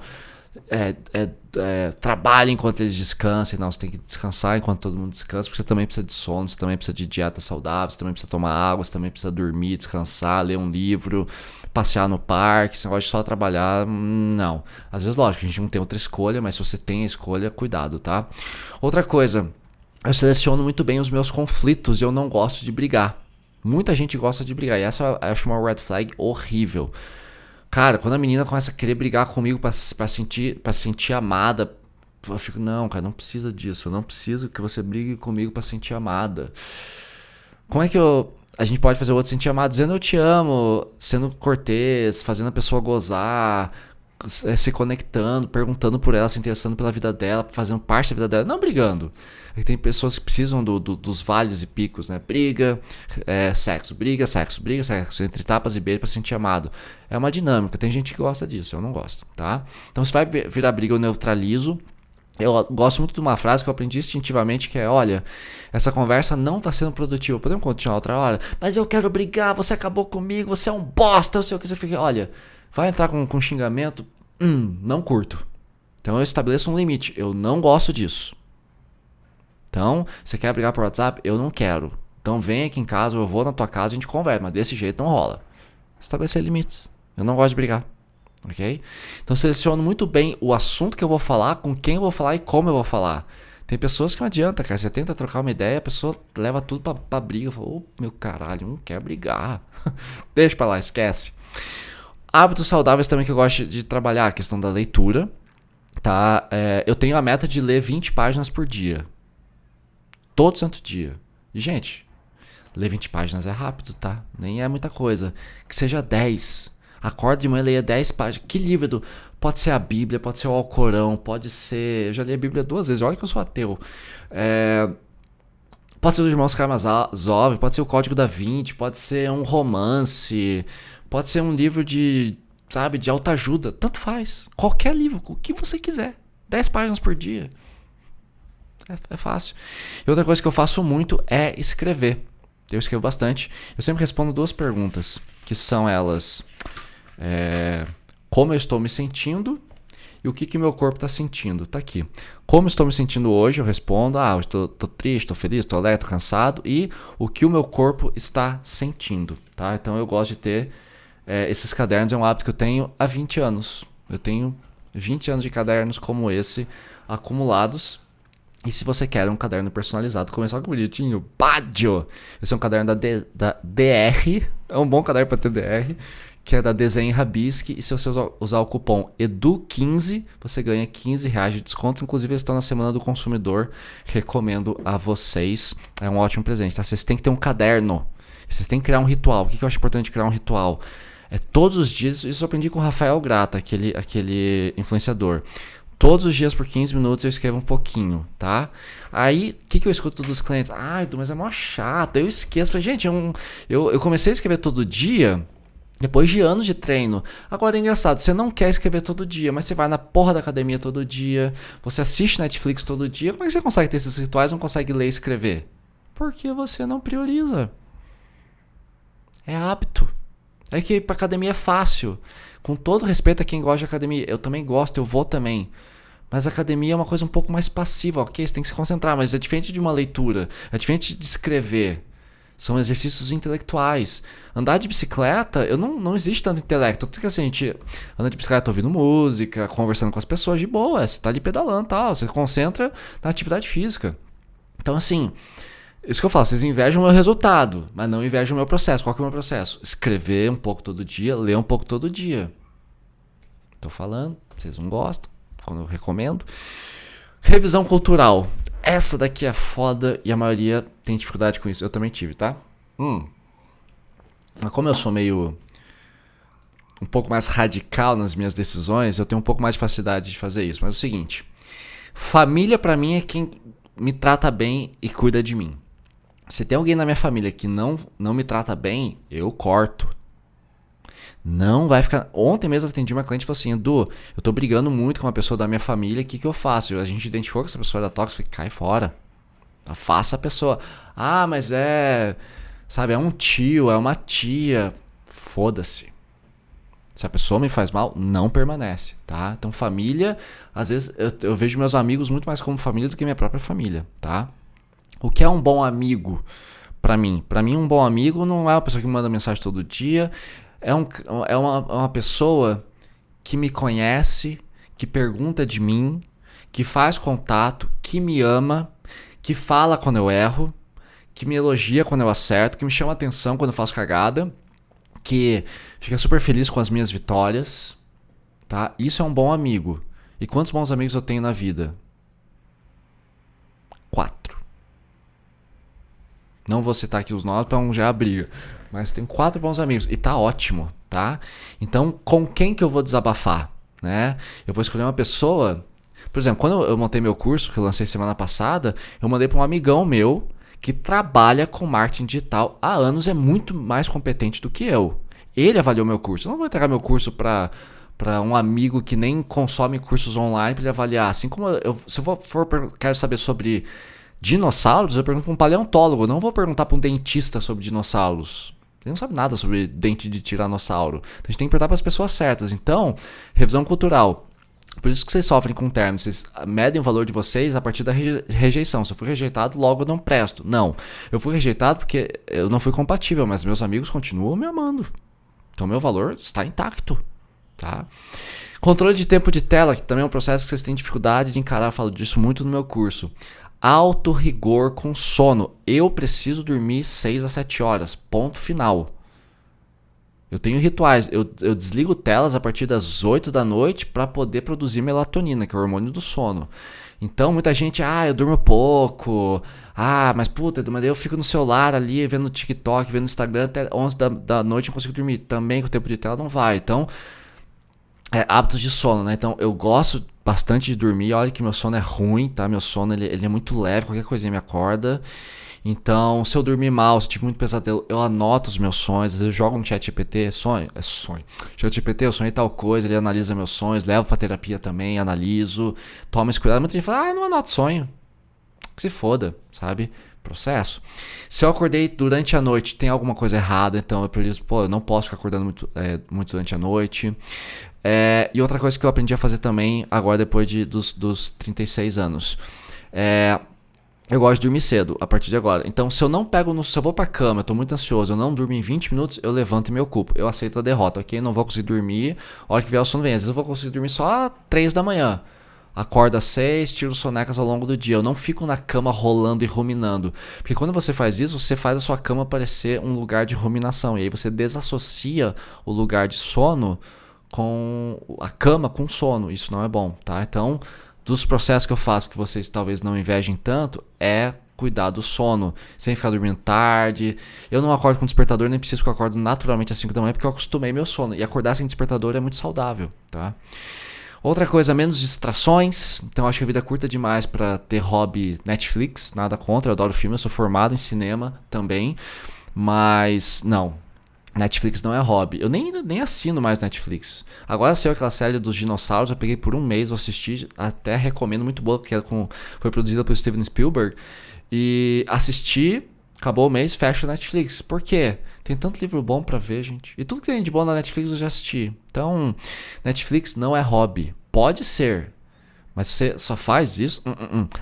trabalhe enquanto eles descansem. Não, você tem que descansar enquanto todo mundo descansa, porque você também precisa de sono, você também precisa de dieta saudável, você também precisa tomar água, você também precisa dormir, descansar, ler um livro, passear no parque. Você gosta de só trabalhar, não. Às vezes, lógico, a gente não tem outra escolha, mas se você tem a escolha, cuidado, tá? Outra coisa, eu seleciono muito bem os meus conflitos e eu não gosto de brigar. Muita gente gosta de brigar e essa eu acho uma red flag horrível. Cara, quando a menina começa a querer brigar comigo pra sentir amada, eu fico, não, cara, não precisa disso. Eu não preciso que você brigue comigo pra sentir amada. Como é que a gente pode fazer o outro sentir amado? Dizendo eu te amo, sendo cortês, fazendo a pessoa gozar, se conectando, perguntando por ela, se interessando pela vida dela, fazendo parte da vida dela, não brigando. Tem pessoas que precisam dos vales e picos, né? Briga, sexo, briga, sexo, briga, sexo, entre tapas e beijos pra sentir amado. É uma dinâmica, tem gente que gosta disso, eu não gosto, tá? Então se vai virar briga, eu neutralizo. Eu gosto muito de uma frase que eu aprendi instintivamente, que é, olha, essa conversa não tá sendo produtiva, podemos continuar outra hora? Mas eu quero brigar, você acabou comigo, você é um bosta, eu sei o que você fica. Olha, vai entrar com xingamento, não curto. Então eu estabeleço um limite, eu não gosto disso. Então, você quer brigar por WhatsApp? Eu não quero. Então vem aqui em casa, eu vou na tua casa e a gente conversa, mas desse jeito não rola. Estabelecer limites. Eu não gosto de brigar. Ok? Então seleciono muito bem o assunto que eu vou falar, com quem eu vou falar e como eu vou falar. Tem pessoas que não adianta, cara. Você tenta trocar uma ideia, a pessoa leva tudo pra briga. Fala, meu caralho, não quer brigar. Deixa pra lá, esquece. Hábitos saudáveis também que eu gosto de trabalhar, a questão da leitura, tá? Eu tenho a meta de ler 20 páginas por dia. Todo santo dia. E, gente, ler 20 páginas é rápido, tá? Nem é muita coisa. Que seja 10. Acorda de manhã e leia 10 páginas. Que livro? Pode ser a Bíblia, pode ser o Alcorão, pode ser... Eu já li a Bíblia 2 vezes, olha que eu sou ateu. Pode ser os Irmãos Karamazov, pode ser o Código da Vinci, pode ser um romance, pode ser um livro de autoajuda. Tanto faz. Qualquer livro, o que você quiser. 10 páginas por dia. É fácil. E outra coisa que eu faço muito é escrever. Eu escrevo bastante. Eu sempre respondo 2 perguntas, que são elas... como eu estou me sentindo e o que meu corpo está sentindo. Tá aqui. Como estou me sentindo hoje, eu respondo. Eu estou triste, estou feliz, estou alegre, estou cansado. E o que o meu corpo está sentindo. Tá? Então eu gosto de ter esses cadernos. É um hábito que eu tenho há 20 anos. Eu tenho 20 anos de cadernos como esse acumulados. E se você quer um caderno personalizado, começar com bonitinho, Badio! Esse é um caderno da DR, é um bom caderno para ter DR, que é da Desenho Rabisque, e se você usar o cupom EDU15, você ganha R$15 de desconto, inclusive eles estão na Semana do Consumidor, recomendo a vocês, é um ótimo presente, tá? Vocês têm que ter um caderno, vocês têm que criar um ritual. O que eu acho importante criar um ritual? Todos os dias, isso eu aprendi com o Rafael Grata, aquele influenciador. Todos os dias por 15 minutos eu escrevo um pouquinho, tá? Aí, o que eu escuto dos clientes? Edu, mas é mó chato, eu esqueço. Falei, gente, eu comecei a escrever todo dia depois de anos de treino. Agora é engraçado, você não quer escrever todo dia, mas você vai na porra da academia todo dia, você assiste Netflix todo dia, como é que você consegue ter esses rituais e não consegue ler e escrever? Porque você não prioriza. É hábito. É que ir pra academia é fácil. Com todo respeito a quem gosta de academia, eu também gosto, eu vou também. Mas a academia é uma coisa um pouco mais passiva, ok? Você tem que se concentrar, mas é diferente de uma leitura, é diferente de escrever. São exercícios intelectuais. Andar de bicicleta, não existe tanto intelecto. Porque assim, a gente anda de bicicleta ouvindo música, conversando com as pessoas de boa, você tá ali pedalando e tal, você se concentra na atividade física. Então assim, isso que eu falo, vocês invejam o meu resultado, mas não invejam o meu processo. Qual que é o meu processo? Escrever um pouco todo dia, ler um pouco todo dia. Tô falando, vocês não gostam, quando eu recomendo. Revisão cultural. Essa daqui é foda e a maioria tem dificuldade com isso. Eu também tive, tá? Mas como eu sou meio... um pouco mais radical nas minhas decisões, eu tenho um pouco mais de facilidade de fazer isso. Mas é o seguinte, família pra mim é quem me trata bem e cuida de mim. Se tem alguém na minha família que não me trata bem, eu corto. Não vai ficar... Ontem mesmo eu atendi uma cliente e falou assim, Edu, eu tô brigando muito com uma pessoa da minha família, o que eu faço? A gente identificou que essa pessoa era tóxica, cai fora. Afasta a pessoa. Mas é um tio, é uma tia. Foda-se. Se a pessoa me faz mal, não permanece, tá? Então família, às vezes eu vejo meus amigos muito mais como família do que minha própria família, tá? O que é um bom amigo pra mim? Pra mim um bom amigo não é uma pessoa que me manda mensagem todo dia, é uma pessoa que me conhece, que pergunta de mim, que faz contato, que me ama, que fala quando eu erro, que me elogia quando eu acerto, que me chama atenção quando eu faço cagada, que fica super feliz com as minhas vitórias, tá? Isso é um bom amigo. E quantos bons amigos eu tenho na vida? 4. Não vou citar aqui os nomes para não gerar briga, mas tenho 4 bons amigos e tá ótimo, tá? Então, com quem que eu vou desabafar, né? Eu vou escolher uma pessoa... Por exemplo, quando eu montei meu curso, que eu lancei semana passada, eu mandei para um amigão meu que trabalha com marketing digital há anos, é muito mais competente do que eu. Ele avaliou meu curso. Eu não vou entregar meu curso para um amigo que nem consome cursos online para ele avaliar. Assim como se eu quero saber sobre dinossauros, eu pergunto para um paleontólogo. Eu não vou perguntar para um dentista sobre dinossauros. Ele não sabe nada sobre dente de tiranossauro. Então a gente tem que perguntar para as pessoas certas. Então, revisão cultural. Por isso que vocês sofrem com termos, vocês medem o valor de vocês a partir da rejeição. Se eu fui rejeitado, logo eu não presto. Não, eu fui rejeitado porque eu não fui compatível, mas meus amigos continuam me amando. Então meu valor está intacto, tá? Controle de tempo de tela, que também é um processo que vocês têm dificuldade de encarar, eu falo disso muito no meu curso. Alto rigor com sono. Eu preciso dormir 6 a 7 horas, ponto final. Eu tenho rituais, eu desligo telas a partir das 8 da noite para poder produzir melatonina, que é o hormônio do sono. Então muita gente, eu durmo pouco, mas puta, mas daí eu fico no celular ali, vendo TikTok, vendo Instagram, até 11 da noite eu não consigo dormir. Também com o tempo de tela não vai. Então, hábitos de sono, né? Então eu gosto bastante de dormir, olha que meu sono é ruim, tá? Meu sono ele é muito leve, qualquer coisinha me acorda. Então, se eu dormir mal, se eu tive muito pesadelo, eu anoto os meus sonhos. Às vezes eu jogo no ChatGPT, sonho. ChatGPT, eu sonhei tal coisa, ele analisa meus sonhos, levo pra terapia também, analiso, tomo esse cuidado. Muita gente fala, não anoto sonho. Que se foda, sabe? Processo. Se eu acordei durante a noite, tem alguma coisa errada, então eu priorizo, eu não posso ficar acordando muito durante a noite. E outra coisa que eu aprendi a fazer também, agora depois dos 36 anos, eu gosto de dormir cedo, a partir de agora. Então, se eu não se eu vou pra cama, eu tô muito ansioso, eu não durmo em 20 minutos, eu levanto e me ocupo. Eu aceito a derrota, ok? Não vou conseguir dormir, a hora que vier o sono vem. Às vezes eu vou conseguir dormir só às 3 da manhã. Acordo às 6, tiro sonecas ao longo do dia. Eu não fico na cama rolando e ruminando. Porque quando você faz isso, você faz a sua cama parecer um lugar de ruminação. E aí você desassocia o lugar de sono com a cama com sono. Isso não é bom, tá? Então, dos processos que eu faço que vocês talvez não invejem tanto, é cuidar do sono, sem ficar dormindo tarde. Eu não acordo com despertador, nem preciso que eu acordo naturalmente às 5 da manhã, porque eu acostumei meu sono. E acordar sem despertador é muito saudável, tá? Outra coisa, menos distrações. Então acho que a vida é curta demais para ter hobby Netflix, nada contra, eu adoro filme, eu sou formado em cinema também, mas não. Netflix não é hobby. Eu nem assino mais Netflix. Agora saiu aquela série dos dinossauros, eu peguei por um mês, eu assisti, até recomendo, muito boa, porque foi produzida pelo Steven Spielberg. E assisti, acabou o mês, fecha o Netflix. Por quê? Tem tanto livro bom pra ver, gente. E tudo que tem de bom na Netflix eu já assisti. Então, Netflix não é hobby. Pode ser. Mas você só faz isso?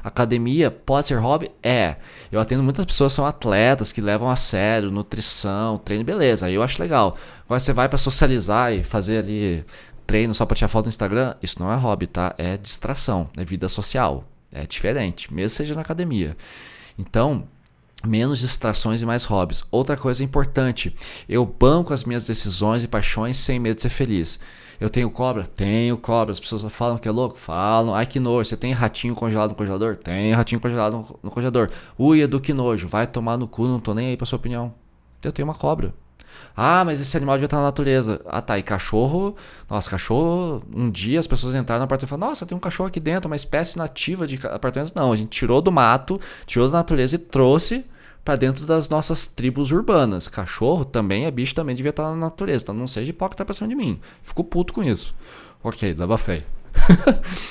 Academia pode ser hobby? É. Eu atendo muitas pessoas que são atletas, que levam a sério, nutrição, treino, beleza. Aí eu acho legal. Agora você vai pra socializar e fazer ali treino só pra tirar foto no Instagram? Isso não é hobby, tá? É distração, é vida social. É diferente, mesmo seja na academia. Então, menos distrações e mais hobbies. Outra coisa importante, eu banco as minhas decisões e paixões sem medo de ser feliz. Eu tenho cobra? Tenho cobra. As pessoas falam que é louco? Falam. Ai, que nojo. Você tem ratinho congelado no congelador? Tem ratinho congelado no congelador. Ui, Edu, que nojo. Vai tomar no cu, não tô nem aí pra sua opinião. Eu tenho uma cobra. Mas esse animal devia estar na natureza. Tá. E cachorro? Nossa, cachorro. Um dia as pessoas entraram no apartamento e falaram: nossa, tem um cachorro aqui dentro, uma espécie nativa de apartamentos. Não, a gente tirou do mato, tirou da natureza e trouxe para dentro das nossas tribos urbanas. Cachorro também é bicho, também devia estar na natureza. Então não seja hipócrita pra cima de mim. Fico puto com isso. Ok, desabafei.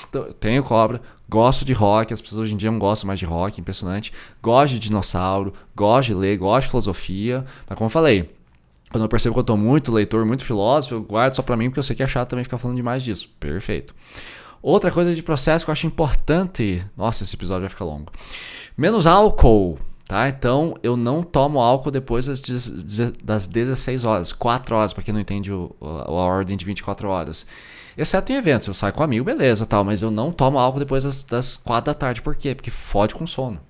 Então, eu tenho cobra, gosto de rock, as pessoas hoje em dia não gostam mais de rock, impressionante. Gosto de dinossauro, gosto de ler, gosto de filosofia. Mas como eu falei, quando eu percebo que eu tô muito leitor, muito filósofo, eu guardo só pra mim, porque eu sei que é chato também ficar falando demais disso. Perfeito. Outra coisa de processo que eu acho importante. Nossa, esse episódio vai ficar longo. Menos álcool. Tá? Então, eu não tomo álcool depois das 16 horas. 4 horas, para quem não entende a ordem de 24 horas. Exceto em eventos. Eu saio com um amigo, beleza, tal, mas eu não tomo álcool depois das 4 da tarde. Por quê? Porque fode com sono.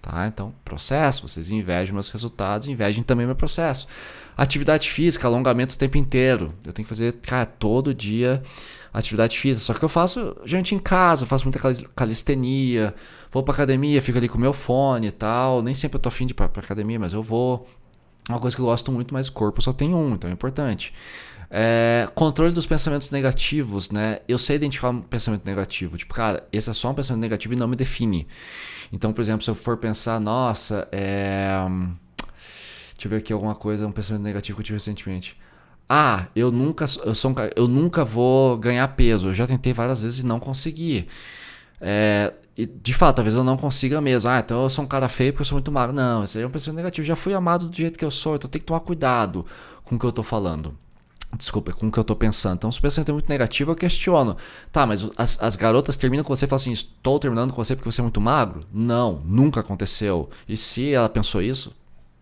Tá? Então, processo. Vocês invejam meus resultados, invejem também meu processo. Atividade física, alongamento o tempo inteiro. Eu tenho que fazer, cara, todo dia atividade física. Só que eu faço, gente, em casa, eu faço muita calistenia, vou pra academia, fico ali com o meu fone e tal. Nem sempre eu tô afim de ir pra academia, mas eu vou. É uma coisa que eu gosto muito, mas o corpo só tem um, então é importante. Controle dos pensamentos negativos, né? Eu sei identificar um pensamento negativo. Tipo, cara, esse é só um pensamento negativo e não me define. Então, por exemplo, se eu for pensar, nossa, deixa eu ver aqui alguma coisa, um pensamento negativo que eu tive recentemente. Eu nunca vou ganhar peso. Eu já tentei várias vezes e não consegui. E de fato, talvez eu não consiga mesmo. Então eu sou um cara feio porque eu sou muito magro. Não, esse aí é um pensamento negativo. Já fui amado do jeito que eu sou, então eu tenho que tomar cuidado com o que eu tô falando. Desculpa, com o que eu tô pensando. Então, se o pensamento é muito negativo, eu questiono. Tá, mas as garotas terminam com você e falam assim: estou terminando com você porque você é muito magro? Não, nunca aconteceu. E se ela pensou isso,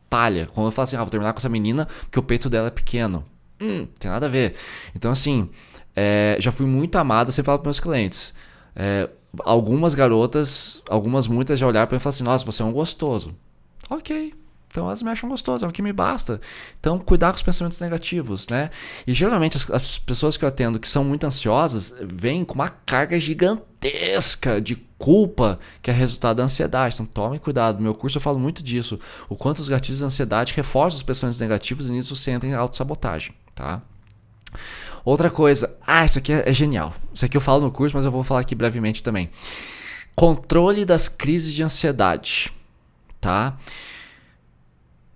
palha. Quando eu falo assim, vou terminar com essa menina porque o peito dela é pequeno. Tem nada a ver. Então, assim, já fui muito amado, eu sempre falo para meus clientes. Algumas garotas, muitas já olharam para mim e falaram assim, nossa, você é um gostoso. Ok, então elas me acham gostoso, é o que me basta. Então, cuidar com os pensamentos negativos, né? E geralmente as pessoas que eu atendo que são muito ansiosas vêm com uma carga gigantesca de culpa que é resultado da ansiedade. Então, tomem cuidado. No meu curso eu falo muito disso. O quanto os gatilhos da ansiedade reforçam os pensamentos negativos e nisso você entra em autossabotagem, tá? Outra coisa, isso aqui é genial. Isso aqui eu falo no curso, mas eu vou falar aqui brevemente também. Controle das crises de ansiedade, tá?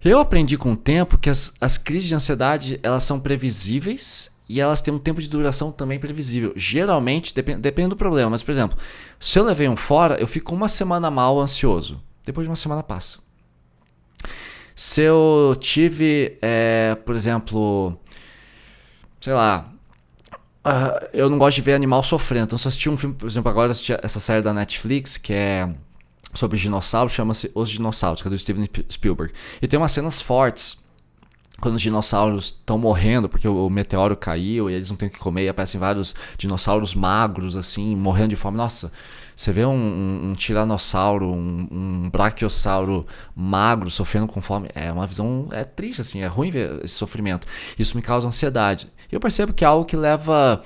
Eu aprendi com o tempo que as crises de ansiedade, elas são previsíveis e elas têm um tempo de duração também previsível. Geralmente, depende do problema, mas por exemplo, se eu levei um fora, eu fico uma semana mal ansioso. Depois de uma semana passa. Se eu tive, por exemplo, sei lá, eu não gosto de ver animal sofrendo. Então se eu assistir um filme, por exemplo, agora eu assisti essa série da Netflix, que é sobre dinossauros, chama-se Os Dinossauros, que é do Steven Spielberg. E tem umas cenas fortes, quando os dinossauros estão morrendo, porque o meteoro caiu e eles não têm o que comer, e aparecem vários dinossauros magros, assim, morrendo de fome. Nossa, você vê um tiranossauro, um braquiossauro magro, sofrendo com fome, é uma visão, triste, assim, é ruim ver esse sofrimento. Isso me causa ansiedade. E eu percebo que é algo que leva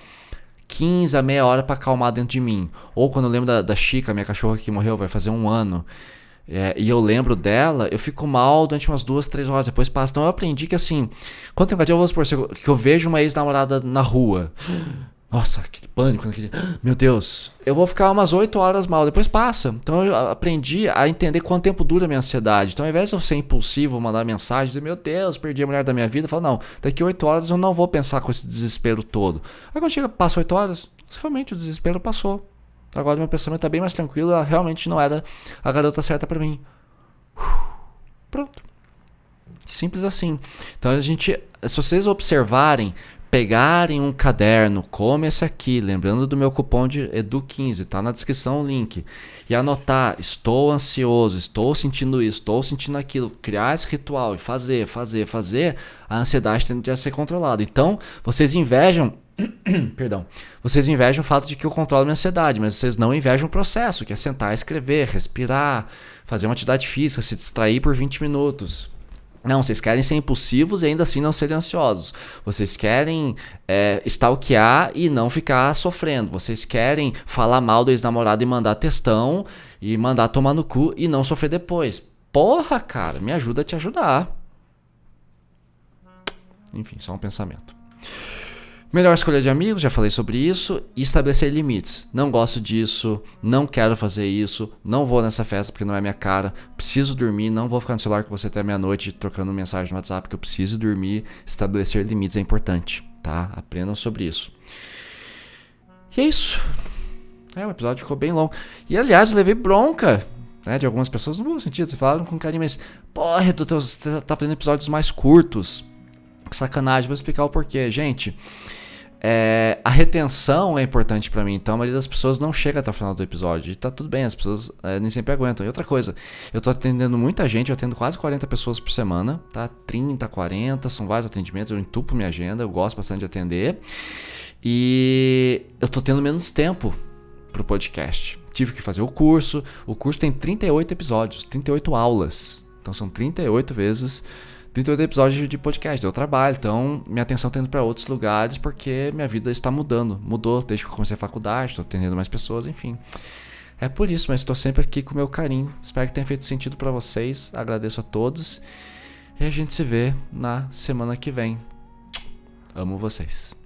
15 a meia hora para acalmar dentro de mim. Ou quando eu lembro da Chica, minha cachorra que morreu, vai fazer 1 ano, e eu lembro dela, eu fico mal durante umas 2, 3 horas, depois passa. Então eu aprendi que assim, quando tem um gatilho, eu vou supor que eu vejo uma ex-namorada na rua. Nossa, aquele pânico, meu Deus, eu vou ficar umas 8 horas mal, depois passa. Então eu aprendi a entender quanto tempo dura a minha ansiedade. Então ao invés de eu ser impulsivo, mandar mensagem, dizer, meu Deus, perdi a mulher da minha vida, eu falo, não, daqui 8 horas eu não vou pensar com esse desespero todo. Aí quando passa 8 horas, realmente o desespero passou. Agora meu pensamento tá bem mais tranquilo, ela realmente não era a garota certa pra mim. Pronto. Simples assim. Então se vocês observarem, pegarem um caderno como esse aqui, lembrando do meu cupom de Edu15, tá na descrição o link, e anotar, estou ansioso, estou sentindo isso, estou sentindo aquilo, criar esse ritual e fazer, a ansiedade tende a ser controlada. Então, vocês invejam vocês invejam o fato de que eu controlo a minha ansiedade, mas vocês não invejam o processo, que é sentar, escrever, respirar, fazer uma atividade física, se distrair por 20 minutos. Não, vocês querem ser impulsivos e ainda assim não serem ansiosos. Vocês querem stalkear e não ficar sofrendo. Vocês querem falar mal do ex-namorado e mandar textão e mandar tomar no cu e não sofrer depois. Porra, cara, me ajuda a te ajudar. Enfim, só um pensamento. Melhor escolha de amigos, já falei sobre isso. E estabelecer limites. Não gosto disso, não quero fazer isso, não vou nessa festa porque não é minha cara, preciso dormir, não vou ficar no celular com você até meia-noite trocando mensagem no WhatsApp porque eu preciso dormir. Estabelecer limites é importante, tá? Aprendam sobre isso. E é isso. O episódio ficou bem longo. E aliás, eu levei bronca, né, de algumas pessoas, no bom sentido, você falaram com carinho, mas porra, você tá fazendo episódios mais curtos. Sacanagem, vou explicar o porquê. Gente, a retenção é importante pra mim, então a maioria das pessoas não chega até o final do episódio. E tá tudo bem, as pessoas nem sempre aguentam. E outra coisa, eu tô atendendo muita gente, eu atendo quase 40 pessoas por semana, tá? 30, 40, são vários atendimentos, eu entupo minha agenda, eu gosto bastante de atender. E eu tô tendo menos tempo pro podcast. Tive que fazer o curso tem 38 episódios, 38 aulas. Então são 38 vezes 38 episódios de podcast, eu trabalho, então minha atenção está indo para outros lugares porque minha vida está mudou desde que eu comecei a faculdade, estou atendendo mais pessoas, enfim. É por isso, mas estou sempre aqui com o meu carinho, espero que tenha feito sentido para vocês, agradeço a todos e a gente se vê na semana que vem. Amo vocês.